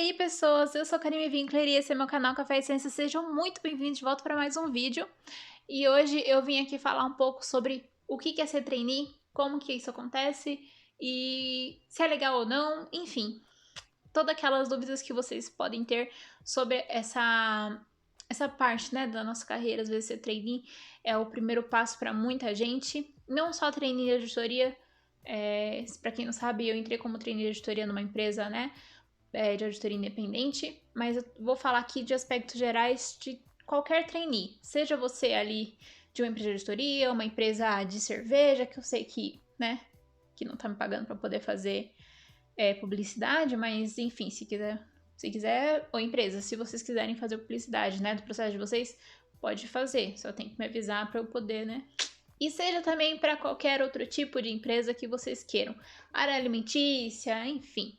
aí, pessoas, eu sou a Karime Winkler e esse é meu canal Café Essência. Sejam muito bem-vindos de volta para mais um vídeo. E hoje eu vim aqui falar um pouco sobre o que é ser trainee, como que isso acontece e se é legal ou não, enfim. Todas aquelas dúvidas que vocês podem ter sobre essa parte, né, da nossa carreira. Às vezes ser trainee é o primeiro passo para muita gente, não só trainee de editoria. Para quem não sabe, eu entrei como trainee de editoria numa empresa, né, de auditoria independente, mas eu vou falar aqui de aspectos gerais de qualquer trainee, seja você ali de uma empresa de auditoria, uma empresa de cerveja, que eu sei que, né, que não tá me pagando para poder fazer publicidade, mas enfim, se quiser, ou empresa, se vocês quiserem fazer publicidade, né, do processo de vocês, pode fazer, só tem que me avisar para eu poder, né. E seja também para qualquer outro tipo de empresa que vocês queiram, área alimentícia, enfim,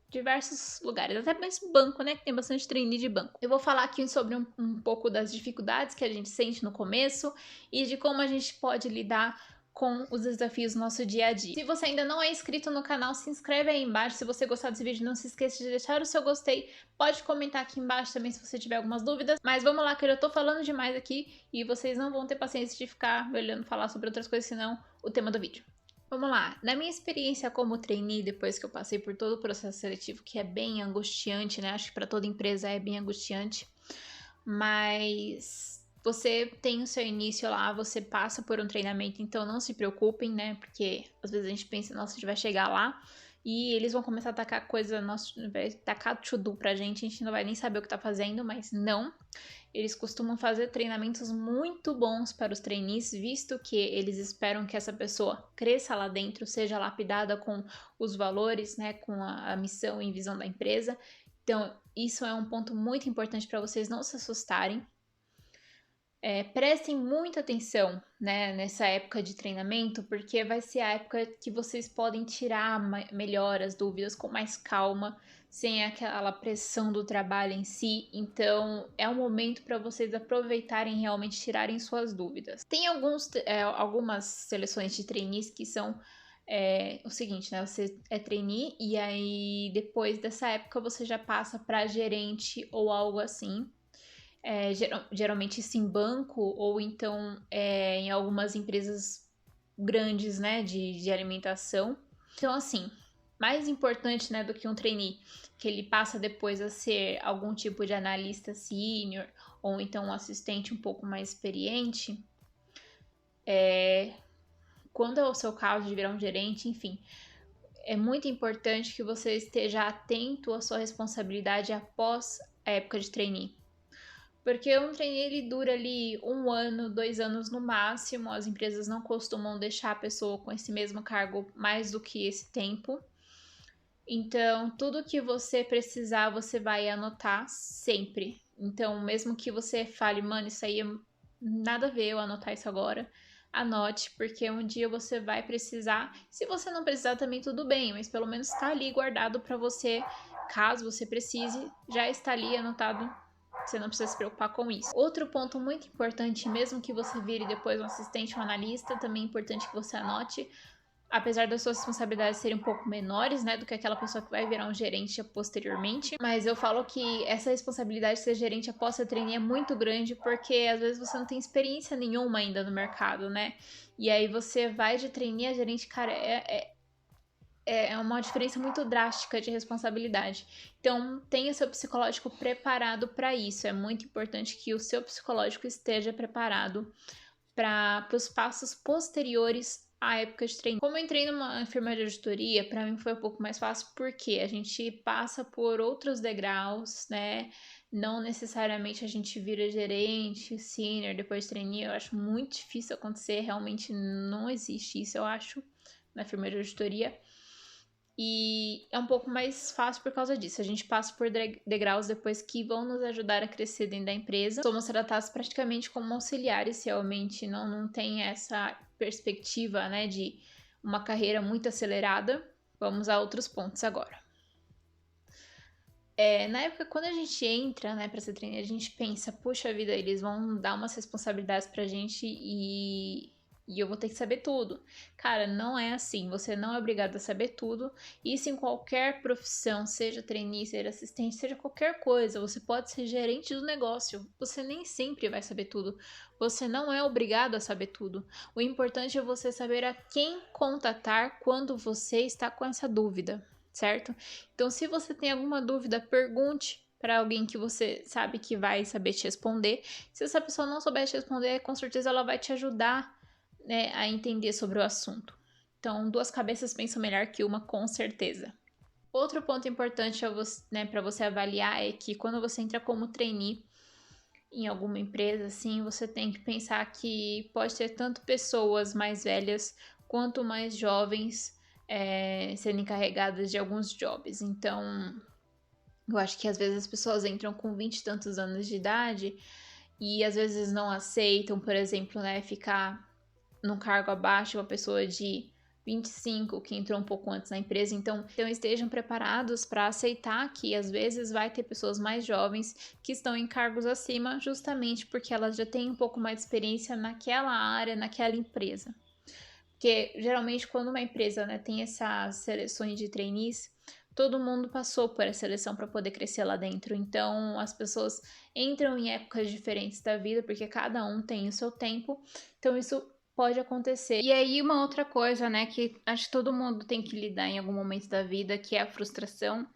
diversos lugares, até mesmo banco, né, que tem bastante trainee de banco. Eu vou falar aqui sobre um pouco das dificuldades que a gente sente no começo e de como a gente pode lidar com os desafios do nosso dia a dia. Se você ainda não é inscrito no canal, se inscreve aí embaixo. Se você gostar desse vídeo, não se esqueça de deixar o seu gostei. Pode comentar aqui embaixo também se você tiver algumas dúvidas. Mas vamos lá, que eu já tô falando demais aqui e vocês não vão ter paciência de ficar me olhando falar sobre outras coisas, senão o tema do vídeo. Vamos lá, na minha experiência como trainee, depois que eu passei por todo o processo seletivo, que é bem angustiante, né? Acho que para toda empresa é bem angustiante, mas você tem o seu início lá, você passa por um treinamento, então não se preocupem, né? Porque às vezes a gente pensa, nossa, a gente vai chegar lá e eles vão começar a tacar coisa, nossa, vai tacar to-do pra gente, a gente não vai nem saber o que tá fazendo, mas não. Eles costumam fazer treinamentos muito bons para os trainees, visto que eles esperam que essa pessoa cresça lá dentro, seja lapidada com os valores, né, com a missão e visão da empresa. Então, isso é um ponto muito importante para vocês não se assustarem. Prestem muita atenção, né, nessa época de treinamento, porque vai ser a época que vocês podem tirar melhor as dúvidas com mais calma, sem aquela pressão do trabalho em si. Então, é um momento para vocês aproveitarem e realmente tirarem suas dúvidas. Tem algumas seleções de trainees que são o seguinte, né? Você é trainee e aí depois dessa época você já passa para gerente ou algo assim. Geralmente isso em banco ou então em algumas empresas grandes, né, de alimentação. Então, assim, mais importante, né, do que um trainee, que ele passa depois a ser algum tipo de analista sênior ou então um assistente um pouco mais experiente, quando é o seu caso de virar um gerente, enfim, é muito importante que você esteja atento à sua responsabilidade após a época de trainee. Porque um trainee ele dura ali 1 ano, 2 anos no máximo. As empresas não costumam deixar a pessoa com esse mesmo cargo mais do que esse tempo. Então, tudo que você precisar, você vai anotar sempre. Então, mesmo que você fale, mano, isso aí é nada a ver eu anotar isso agora, anote, porque um dia você vai precisar. Se você não precisar também tudo bem, mas pelo menos está ali guardado para você, caso você precise, já está ali anotado. Você não precisa se preocupar com isso. Outro ponto muito importante, mesmo que você vire depois um assistente ou um analista, também é importante que você anote, apesar das suas responsabilidades serem um pouco menores, né, do que aquela pessoa que vai virar um gerente posteriormente. Mas eu falo que essa responsabilidade de ser gerente após ser trainee é muito grande, porque às vezes você não tem experiência nenhuma ainda no mercado, né? E aí você vai de trainee a gerente, cara, é uma diferença muito drástica de responsabilidade. Então, tenha seu psicológico preparado para isso. É muito importante que o seu psicológico esteja preparado para os passos posteriores à época de treino. Como eu entrei numa firma de auditoria, para mim foi um pouco mais fácil porque a gente passa por outros degraus, né? Não necessariamente a gente vira gerente, sênior, depois de trainee. Eu acho muito difícil acontecer, realmente não existe isso, eu acho, na firma de auditoria. E é um pouco mais fácil por causa disso. A gente passa por degraus depois que vão nos ajudar a crescer dentro da empresa. Somos tratados praticamente como auxiliares, realmente não tem essa perspectiva, né, de uma carreira muito acelerada. Vamos a outros pontos agora. Na época, quando a gente entra, né, pra ser trainee, a gente pensa, puxa vida, eles vão dar umas responsabilidades pra gente e e eu vou ter que saber tudo. Cara, não é assim. Você não é obrigado a saber tudo. Isso em qualquer profissão, seja trainee, seja assistente, seja qualquer coisa. Você pode ser gerente do negócio. Você nem sempre vai saber tudo. Você não é obrigado a saber tudo. O importante é você saber a quem contatar quando você está com essa dúvida, certo? Então, se você tem alguma dúvida, pergunte para alguém que você sabe que vai saber te responder. Se essa pessoa não souber te responder, com certeza ela vai te ajudar, né, a entender sobre o assunto. Então, duas cabeças pensam melhor que uma, com certeza. Outro ponto importante né, para você avaliar é que quando você entra como trainee em alguma empresa, assim, você tem que pensar que pode ter tanto pessoas mais velhas quanto mais jovens sendo encarregadas de alguns jobs. Então, eu acho que às vezes as pessoas entram com 20 e tantos anos de idade e às vezes não aceitam, por exemplo, né, ficar num cargo abaixo de uma pessoa de 25 que entrou um pouco antes na empresa. Então estejam preparados para aceitar que às vezes vai ter pessoas mais jovens que estão em cargos acima, justamente porque elas já têm um pouco mais de experiência naquela área, naquela empresa. Porque geralmente quando uma empresa, né, tem essas seleções de trainees, todo mundo passou por essa seleção para poder crescer lá dentro. Então as pessoas entram em épocas diferentes da vida, porque cada um tem o seu tempo. Então isso pode acontecer. E aí uma outra coisa, né, que acho que todo mundo tem que lidar em algum momento da vida, que é a frustração,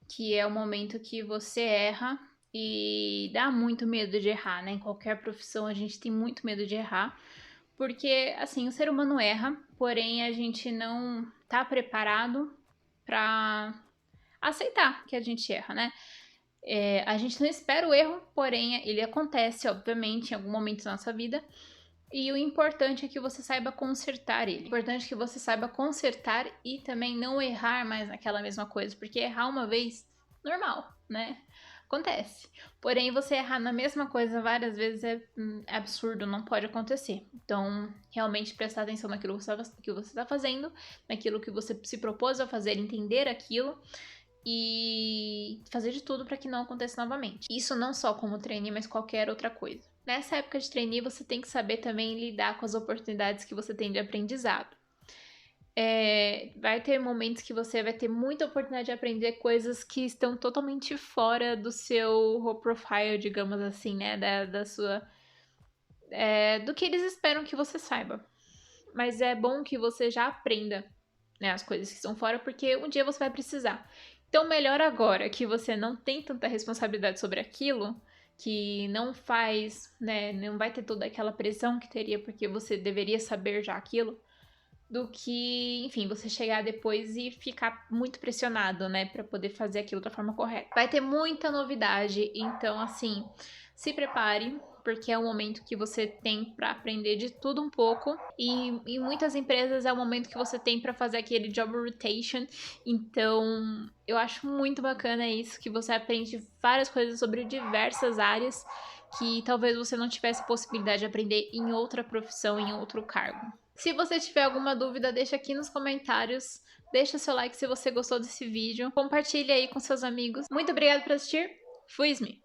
que é o momento que você erra e dá muito medo de errar, né? Em qualquer profissão a gente tem muito medo de errar. Porque, assim, o ser humano erra, porém a gente não tá preparado para aceitar que a gente erra, né? A gente não espera o erro, porém ele acontece, obviamente, em algum momento da nossa vida. E o importante é que você saiba consertar ele. O importante é que você saiba consertar e também não errar mais naquela mesma coisa, porque errar uma vez, normal, né? Acontece. Porém, você errar na mesma coisa várias vezes é absurdo, não pode acontecer. Então, realmente prestar atenção naquilo que você está fazendo, naquilo que você se propôs a fazer, entender aquilo e fazer de tudo para que não aconteça novamente. Isso não só como trainee, mas qualquer outra coisa. Nessa época de trainee, você tem que saber também lidar com as oportunidades que você tem de aprendizado. Vai ter momentos que você vai ter muita oportunidade de aprender coisas que estão totalmente fora do seu raw profile, digamos assim, né? Da sua. Do que eles esperam que você saiba. Mas é bom que você já aprenda, né, as coisas que estão fora, porque um dia você vai precisar. Então, melhor agora que você não tem tanta responsabilidade sobre aquilo, que não faz, né, não vai ter toda aquela pressão que teria porque você deveria saber já aquilo, do que, enfim, você chegar depois e ficar muito pressionado, né, para poder fazer aquilo da forma correta. Vai ter muita novidade, então, assim, se prepare, porque é um momento que você tem para aprender de tudo um pouco. E em muitas empresas é o momento que você tem para fazer aquele job rotation. Então, eu acho muito bacana isso, que você aprende várias coisas sobre diversas áreas que talvez você não tivesse possibilidade de aprender em outra profissão, em outro cargo. Se você tiver alguma dúvida, deixa aqui nos comentários. Deixa seu like se você gostou desse vídeo. Compartilhe aí com seus amigos. Muito obrigada por assistir. Fui, Ismi!